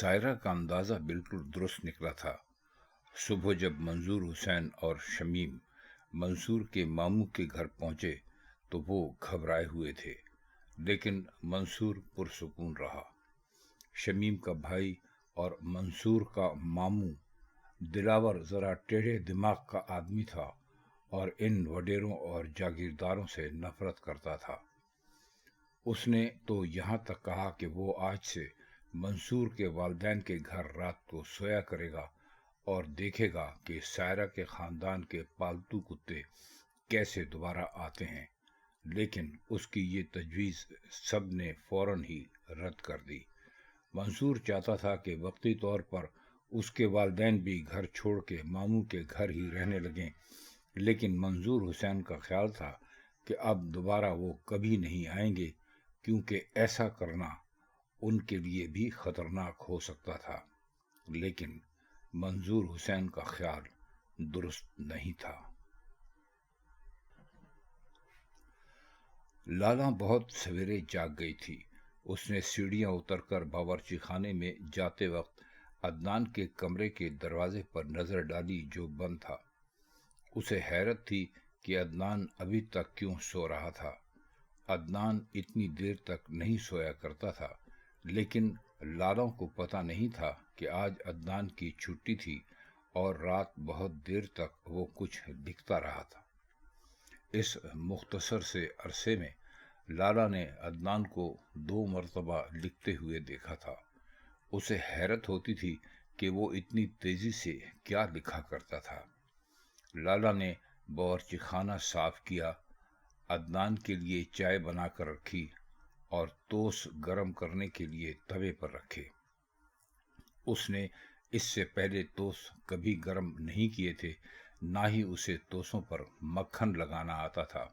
सायरा का अंदाज़ा बिल्कुल दुरुस्त निकला था। सुबह जब मंजूर हुसैन और शमीम मंसूर के मामू के घर पहुंचे तो वो घबराए हुए थे, लेकिन मंसूर पुरसुकून रहा। शमीम का भाई और मंसूर का मामू दिलावर जरा टेढ़े दिमाग का आदमी था और इन वडेरों और जागीरदारों से नफरत करता था। उसने तो यहाँ तक कहा कि वो आज से मंसूर के वालिदैन के घर रात को सोया करेगा और देखेगा कि सायरा के खानदान के पालतू कुत्ते कैसे दोबारा आते हैं, लेकिन उसकी ये तजवीज़ सब ने फौरन ही रद्द कर दी। मंसूर चाहता था कि वक्ती तौर पर उसके वालिदैन भी घर छोड़ के मामू के घर ही रहने लगें, लेकिन मंजूर हुसैन का ख्याल था कि अब दोबारा वो कभी नहीं आएंगे, क्योंकि ऐसा करना उनके लिए भी खतरनाक हो सकता था। लेकिन मंजूर हुसैन का ख्याल दुरुस्त नहीं था। लाला बहुत सवेरे जाग गई थी। उसने सीढ़ियां उतरकर बावर्ची खाने में जाते वक्त अदनान के कमरे के दरवाजे पर नजर डाली जो बंद था। उसे हैरत थी कि अदनान अभी तक क्यों सो रहा था। अदनान इतनी देर तक नहीं सोया करता था, लेकिन लाला को पता नहीं था कि आज अदनान की छुट्टी थी और रात बहुत देर तक वो कुछ लिखता रहा था। इस मुख्तसर से अरसे में लाला ने अदनान को 2 मरतबा लिखते हुए देखा था। उसे हैरत होती थी कि वो इतनी तेजी से क्या लिखा करता था। लाला ने बावर्ची खाना साफ किया, अदनान के लिए चाय बनाकर रखी और तोस गरम करने के लिए तवे पर रखे। उसने इससे पहले तोस कभी गरम नहीं किए थे, ना ही उसे तोसों पर मक्खन लगाना आता था।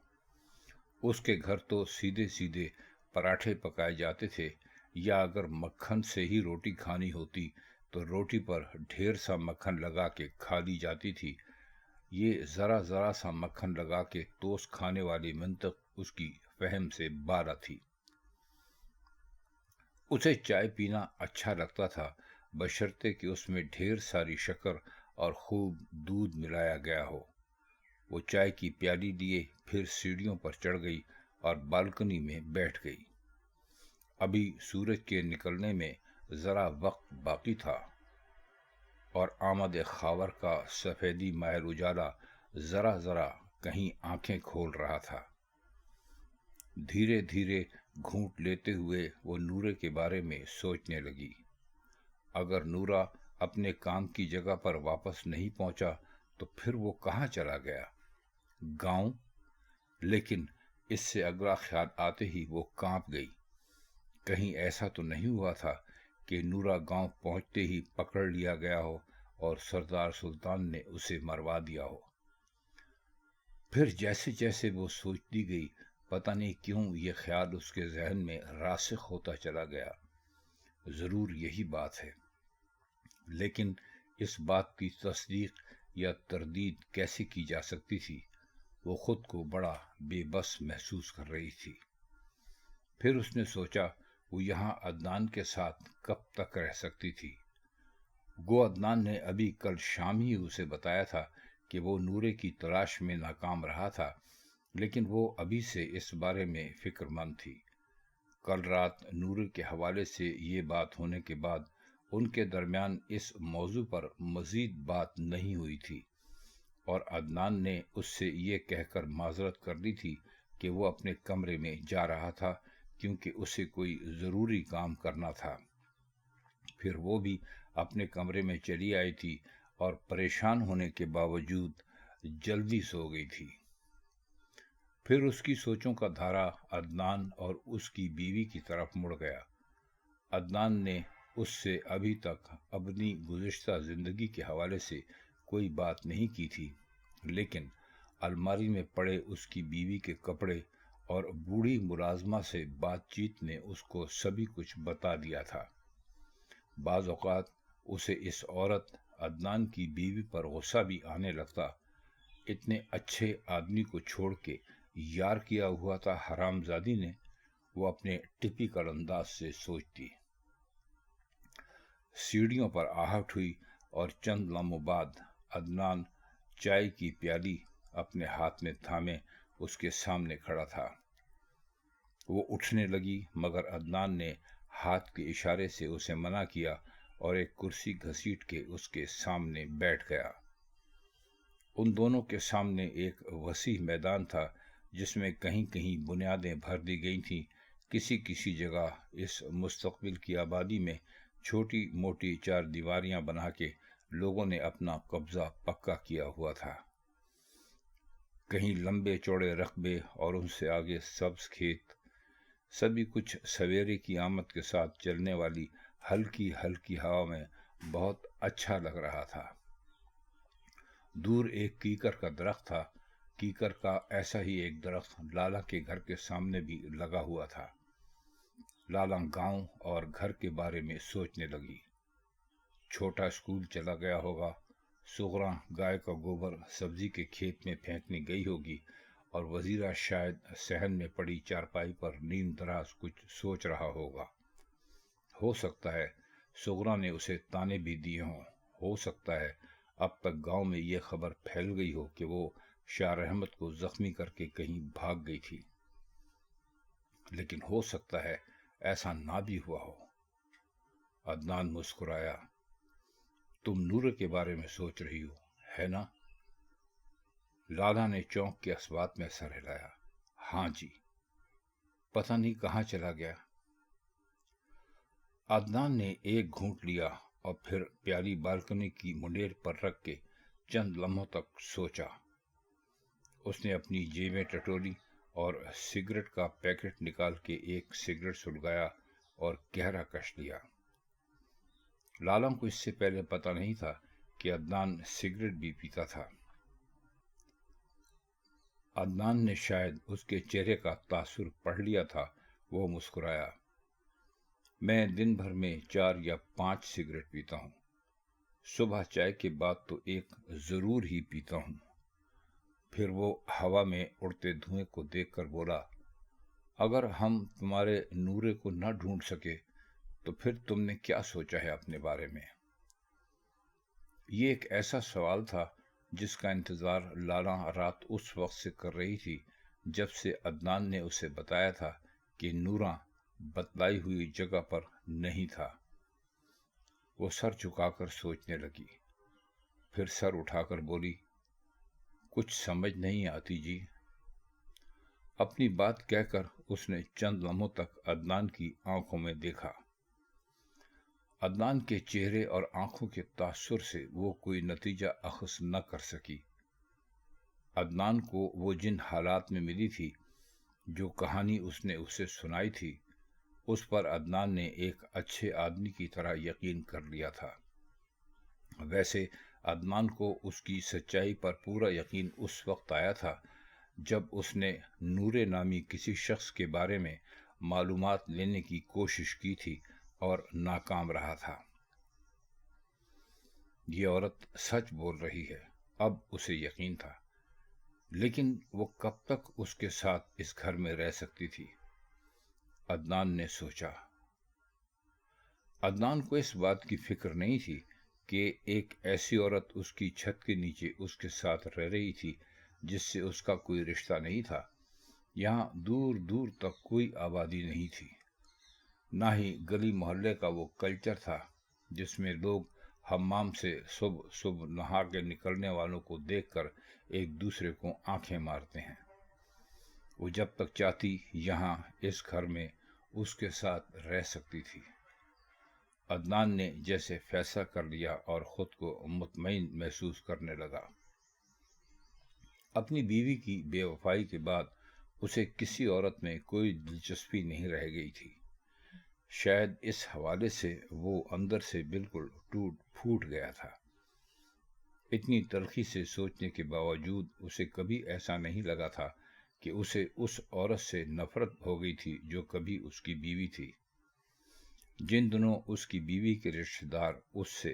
उसके घर तो सीधे सीधे पराठे पकाए जाते थे, या अगर मक्खन से ही रोटी खानी होती तो रोटी पर ढेर सा मक्खन लगा के खा ली जाती थी। ये जरा जरा सा मक्खन लगा के तोस खाने वाली मंतक उसकी फहम से बाला थी। उसे चाय पीना अच्छा लगता था, बशर्ते कि उसमें ढेर सारी शक्कर और खूब दूध मिलाया गया हो। वो चाय की प्याली लिए फिर सीढ़ियों पर चढ़ गई और बालकनी में बैठ गई। अभी सूरज के निकलने में जरा वक्त बाकी था और आमद खावर का सफेदी माहिल उजाला जरा जरा कहीं आंखें खोल रहा था। धीरे धीरे घूंट लेते हुए वो नूरे के बारे में सोचने लगी। अगर नूरा अपने काम की जगह पर वापस नहीं पहुंचा तो फिर वो कहाँ चला गया? गांव? लेकिन इससे अगला ख्याल आते ही वो कांप गई। कहीं ऐसा तो नहीं हुआ था कि नूरा गांव पहुंचते ही पकड़ लिया गया हो और सरदार सुल्तान ने उसे मरवा दिया हो। फिर जैसे जैसे वो सोचती गई, पता नहीं क्यों ये ख्याल उसके जहन में रासिख होता चला गया। जरूर यही बात है, लेकिन इस बात की तस्दीक या तरदीद कैसे की जा सकती थी? वो खुद को बड़ा बेबस महसूस कर रही थी। फिर उसने सोचा, वो यहाँ अदनान के साथ कब तक रह सकती थी? गो अदनान ने अभी कल शाम ही उसे बताया था कि वो नूरे की तलाश में नाकाम रहा था, लेकिन वो अभी से इस बारे में फिक्रमंद थी। कल रात नूरे के हवाले से ये बात होने के बाद उनके दरमियान इस मौजू पर मजीद बात नहीं हुई थी और अदनान ने उससे ये कहकर माजरत कर दी थी कि वो अपने कमरे में जा रहा था, क्योंकि उसे कोई ज़रूरी काम करना था। फिर वो भी अपने कमरे में चली आई थी और परेशान होने के बावजूद जल्दी सो गई थी। फिर उसकी सोचों का धारा अदनान और उसकी बीवी की तरफ मुड़ गया। अदनान ने उससे अभी तक अपनी गुज़िश्ता ज़िंदगी के हवाले से कोई बात नहीं की थी, लेकिन अलमारी में पड़े उसकी बीवी के कपड़े और बूढ़ी मुलाजमा से बातचीत ने उसको सभी कुछ बता दिया था। बाज़ औक़ात उसे इस औरत अदनान की बीवी पर गुस्सा भी आने लगता। इतने अच्छे आदमी को छोड़ के यार किया हुआ था हरामजादी ने, वो अपने टिपिकल अंदाज से सोचती। सीढ़ियों पर आहट हुई और चंद लम्हों बाद अदनान चाय की प्याली अपने हाथ में थामे उसके सामने खड़ा था। वो उठने लगी, मगर अदनान ने हाथ के इशारे से उसे मना किया और एक कुर्सी घसीट के उसके सामने बैठ गया। उन दोनों के सामने एक वसी मैदान था जिसमें कहीं कहीं बुनियादें भर दी गई थीं। किसी किसी जगह इस मुस्तकबिल की आबादी में छोटी मोटी चार दीवारियां बना के लोगों ने अपना कब्जा पक्का किया हुआ था। कहीं लंबे चौड़े रकबे और उनसे आगे सब्ज खेत, सभी कुछ सवेरे की आमद के साथ चलने वाली हल्की हल्की हवा में बहुत अच्छा लग रहा था। दूर एक कीकर का दरख्त था। कीकर का ऐसा ही एक दरख्त लाला के घर के सामने भी लगा हुआ था। लाला गांव और घर के बारे में सोचने लगी। छोटा स्कूल चला गया होगा, सुगरा गाय का गोबर सब्जी के खेत में फेंकने गई होगी और वजीरा शायद सहन में पड़ी चारपाई पर नींद दराज कुछ सोच रहा होगा। हो सकता है सुगरा ने उसे ताने भी दिए हों। हो सकता है अब तक गांव में ये खबर फैल गई हो कि वो शाह रहमत को जख्मी करके कहीं भाग गई थी। लेकिन हो सकता है ऐसा ना भी हुआ हो। अदनान मुस्कुराया। तुम नूर के बारे में सोच रही हो, है ना? लाला ने चौंक के इस बात में सर हिलाया। हाँ जी, पता नहीं कहाँ चला गया। अदनान ने एक घूंट लिया और फिर प्याली बालकनी की मुंडेर पर रख के चंद लम्हों तक सोचा। उसने अपनी जेबें टटोली और सिगरेट का पैकेट निकाल के एक सिगरेट सुलगाया और गहरा कश लिया। लाला को इससे पहले पता नहीं था कि अदनान सिगरेट भी पीता था। अदनान ने शायद उसके चेहरे का तासुर पढ़ लिया था। वो मुस्कुराया। मैं दिन भर में 4 या 5 सिगरेट पीता हूँ। सुबह चाय के बाद तो एक जरूर ही पीता हूँ। फिर वो हवा में उड़ते धुएं को देखकर बोला, अगर हम तुम्हारे नूरे को न ढूंढ सके तो फिर तुमने क्या सोचा है अपने बारे में? ये एक ऐसा सवाल था जिसका इंतजार लाला रात उस वक्त से कर रही थी जब से अदनान ने उसे बताया था कि नूरा बतलाई हुई जगह पर नहीं था। वो सर झुकाकर सोचने लगी, फिर सर उठाकर बोली, कुछ समझ नहीं आती जी। अपनी बात कहकर उसने चंद लम्हों तक अदनान की आंखों में देखा। अदनान के चेहरे और आंखों के तासुर से वो कोई नतीजा अखज़ न कर सकी। अदनान को वो जिन हालात में मिली थी, जो कहानी उसने उसे सुनाई थी, उस पर अदनान ने एक अच्छे आदमी की तरह यकीन कर लिया था। वैसे अदनान को उसकी सच्चाई पर पूरा यकीन उस वक्त आया था जब उसने नूरे नामी किसी शख्स के बारे में मालूमात लेने की कोशिश की थी और नाकाम रहा था। ये औरत सच बोल रही है, अब उसे यकीन था। लेकिन वो कब तक उसके साथ इस घर में रह सकती थी? अदनान ने सोचा। अदनान को इस बात की फिक्र नहीं थी कि एक ऐसी औरत उसकी छत के नीचे उसके साथ रह रही थी जिससे उसका कोई रिश्ता नहीं था। यहाँ दूर दूर तक कोई आबादी नहीं थी, ना ही गली मोहल्ले का वो कल्चर था जिसमें लोग हम्माम से सुबह सुबह नहा के निकलने वालों को देखकर एक दूसरे को आंखें मारते हैं। वो जब तक चाहती यहाँ इस घर में उसके साथ रह सकती थी। अदनान ने जैसे फैसला कर लिया और खुद को मुतमईन महसूस करने लगा। अपनी बीवी की बेवफाई के बाद उसे किसी औरत में कोई दिलचस्पी नहीं रह गई थी। शायद इस हवाले से वो अंदर से बिल्कुल टूट फूट गया था। इतनी तल्खी से सोचने के बावजूद उसे कभी ऐसा नहीं लगा था कि उसे उस औरत से नफरत हो गई थी जो कभी उसकी बीवी थी। जिन दिनों उसकी बीवी के रिश्तेदार उससे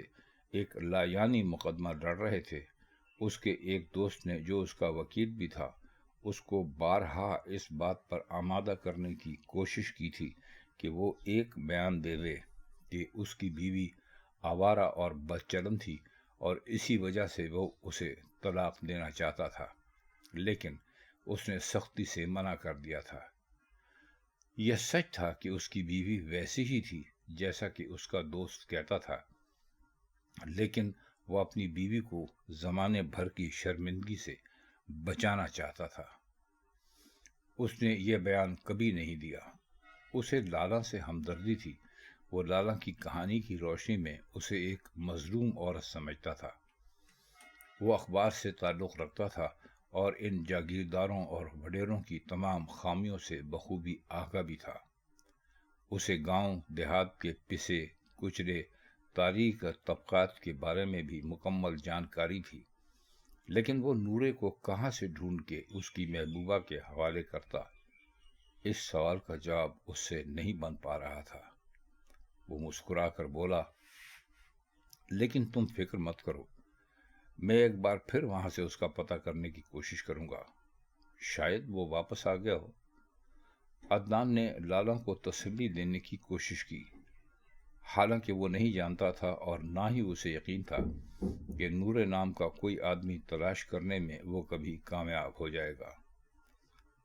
एक लायानी मुकदमा लड़ रहे थे, उसके एक दोस्त ने, जो उसका वकील भी था, उसको बारहा इस बात पर आमादा करने की कोशिश की थी कि वो एक बयान दे दे कि उसकी बीवी آوارہ اور بدچلن تھی اور اسی وجہ سے وہ اسے طلاق دینا چاہتا تھا، لیکن اس نے سختی سے منع کر دیا تھا۔ یہ سچ تھا کہ اس کی بیوی ویسی ہی تھی جیسا کہ اس کا دوست کہتا تھا، لیکن وہ اپنی بیوی کو زمانے بھر کی شرمندگی سے بچانا چاہتا تھا۔ اس نے یہ بیان کبھی نہیں دیا۔ اسے لالا سے ہمدردی تھی۔ وہ لالا کی کہانی کی روشنی میں اسے ایک مظلوم عورت سمجھتا تھا۔ وہ اخبار سے تعلق رکھتا تھا اور ان جاگیرداروں اور وڈیروں کی تمام خامیوں سے بخوبی آگاہ بھی تھا۔ اسے گاؤں دیہات کے پسے کچلے تاریخ طبقات کے بارے میں بھی مکمل جانکاری تھی، لیکن وہ نورے کو کہاں سے ڈھونڈ کے اس کی محبوبہ کے حوالے کرتا، اس سوال کا جواب اس سے نہیں بن پا رہا تھا۔ وہ مسکرا کر بولا، لیکن تم فکر مت کرو، میں ایک بار پھر وہاں سے اس کا پتہ کرنے کی کوشش کروں گا، شاید وہ واپس آ گیا ہو۔ عدنان نے لالا کو تسلی دینے کی کوشش کی، حالانکہ وہ نہیں جانتا تھا اور نہ ہی اسے یقین تھا کہ نور نام کا کوئی آدمی تلاش کرنے میں وہ کبھی کامیاب ہو جائے گا۔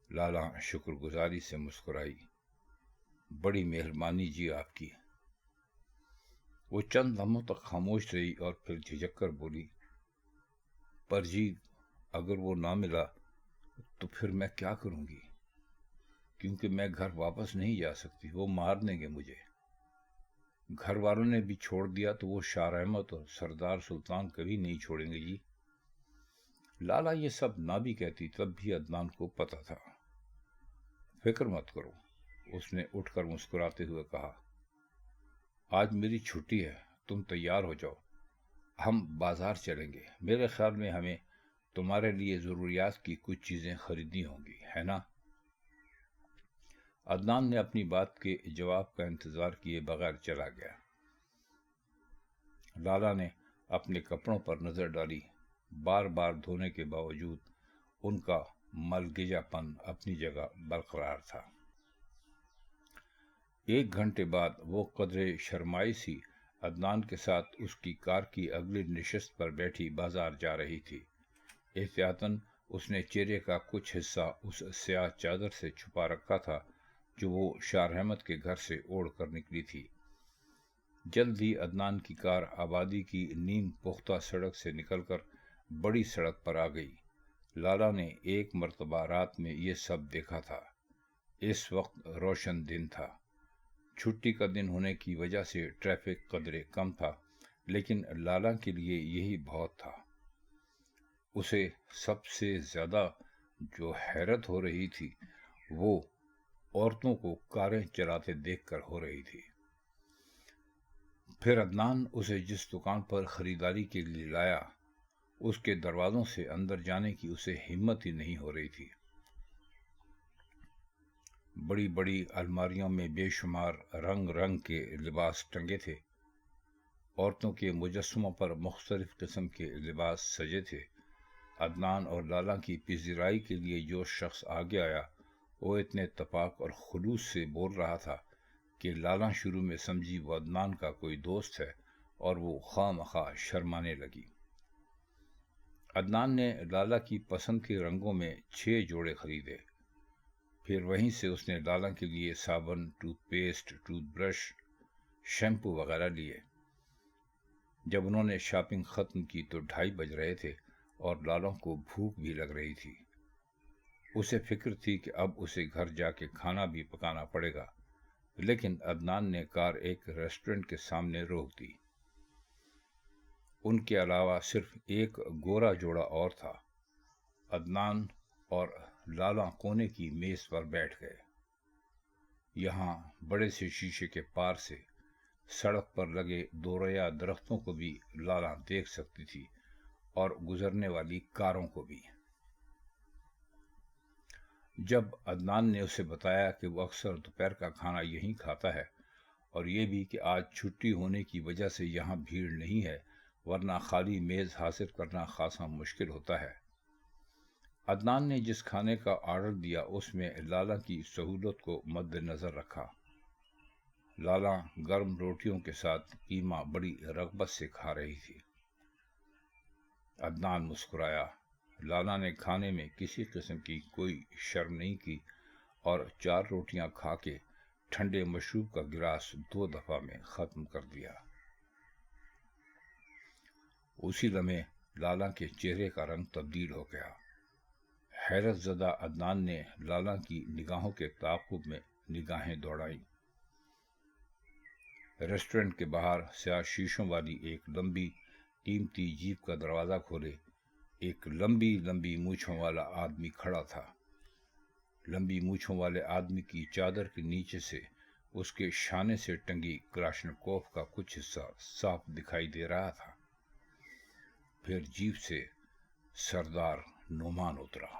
لالا شکر گزاری سے مسکرائی، بڑی مہربانی جی آپ کی۔ وہ چند لمحوں تک خاموش رہی اور پھر جھجک کر بولی، پر جی اگر وہ نہ ملا تو پھر میں کیا کروں گی، کیونکہ میں گھر واپس نہیں جا سکتی، وہ مار دیں گے مجھے۔ گھر والوں نے بھی چھوڑ دیا تو وہ شاہ رحمت اور سردار سلطان کبھی نہیں چھوڑیں گے جی۔ لالا یہ سب نہ بھی کہتی تب بھی عدنان کو پتا تھا۔ فکر مت کرو، اس نے اٹھ کر مسکراتے ہوئے کہا، آج میری چھٹی ہے، تم تیار ہو جاؤ، ہم بازار چلیں گے، میرے خیال میں ہمیں تمہارے لیے ضروریات کی کچھ چیزیں خریدنی ہوں گی، ہے نا؟ عدنان نے اپنی بات کے جواب کا انتظار کیے بغیر چلا گیا۔ لالا نے اپنے کپڑوں پر نظر ڈالی، بار بار دھونے کے باوجود ان کا ملگجا پن اپنی جگہ برقرار تھا۔ 1 گھنٹے بعد وہ قدرے شرمائی سی عدنان کے ساتھ اس کی کار کی اگلی نشست پر بیٹھی بازار جا رہی تھی۔ احتیاطاً اس نے چہرے کا کچھ حصہ اس سیاہ چادر سے چھپا رکھا تھا جو وہ شاہ رحمت کے گھر سے اوڑھ کر نکلی تھی۔ جلد ہی عدنان کی کار آبادی کی نیم پختہ سڑک سے نکل کر بڑی سڑک پر آ گئی۔ لالا نے ایک مرتبہ رات میں یہ سب دیکھا تھا۔ اس وقت روشن دن تھا۔ چھٹی کا دن ہونے کی وجہ سے ٹریفک قدرے کم تھا، لیکن لالا کے لیے یہی بہت تھا۔ اسے سب سے زیادہ جو حیرت ہو رہی تھی وہ عورتوں کو کاریں چلاتے دیکھ کر ہو رہی تھی۔ پھر عدنان اسے جس دکان پر خریداری کے لیے لایا، اس کے دروازوں سے اندر جانے کی اسے ہمت ہی نہیں ہو رہی تھی۔ بڑی بڑی الماریوں میں بے شمار رنگ رنگ کے لباس ٹنگے تھے۔ عورتوں کے مجسموں پر مختلف قسم کے لباس سجے تھے۔ عدنان اور لالا کی پذیرائی کے لیے جو شخص آگے آیا وہ اتنے اتفاق اور خلوص سے بول رہا تھا کہ لالا شروع میں سمجھی وہ عدنان کا کوئی دوست ہے اور وہ خواہ مخواہ شرمانے لگی۔ عدنان نے لالا کی پسند کے رنگوں میں 6 جوڑے خریدے۔ پھر وہیں سے اس نے لالا کے لیے صابن، tooth paste, tooth brush, shampoo وغیرہ لیے۔ جب انہوں نے شاپنگ ختم کی تو 2:30 بج رہے تھے اور لالا کو بھوک بھی لگ رہی تھی۔ اسے فکر تھی کہ اب اسے گھر جا کے کھانا بھی پکانا پڑے گا، لیکن عدنان نے کار ایک ریسٹورنٹ کے سامنے روک دی۔ ان کے علاوہ صرف ایک گورا جوڑا اور تھا۔ عدنان اور لالا کونے کی میز پر بیٹھ گئے۔ یہاں بڑے سے شیشے کے پار سے سڑک پر لگے 2 رویہ درختوں کو بھی لالا دیکھ سکتی تھی اور گزرنے والی کاروں کو بھی۔ جب عدنان نے اسے بتایا کہ وہ اکثر دوپہر کا کھانا یہیں کھاتا ہے اور یہ بھی کہ آج چھٹی ہونے کی وجہ سے یہاں بھیڑ نہیں ہے، ورنہ خالی میز حاصل کرنا خاصا مشکل ہوتا ہے۔ عدنان نے جس کھانے کا آرڈر دیا اس میں لالا کی سہولت کو مد نظر رکھا۔ لالا گرم روٹیوں کے ساتھ قیمہ بڑی رغبت سے کھا رہی تھی۔ عدنان مسکرایا۔ لالا نے کھانے میں کسی قسم کی کوئی شرم نہیں کی اور 4 روٹیاں کھا کے ٹھنڈے مشروب کا گلاس 2 دفعہ میں ختم کر دیا۔ اسی لمحے لالا کے چہرے کا رنگ تبدیل ہو گیا۔ حیرت زدہ عدنان نے لالا کی نگاہوں کے تعاقب میں نگاہیں دوڑائیں۔ ریسٹورنٹ کے باہر سیاہ شیشوں والی ایک لمبی قیمتی جیپ کا دروازہ کھولے ایک لمبی لمبی مونچھوں والا آدمی کھڑا تھا۔ لمبی مونچھوں والے آدمی کی چادر کے نیچے سے اس کے شانے سے ٹنگی کلاشنکوف کا کچھ حصہ صاف دکھائی دے رہا تھا۔ پھر جیپ سے سردار نعمان اترا۔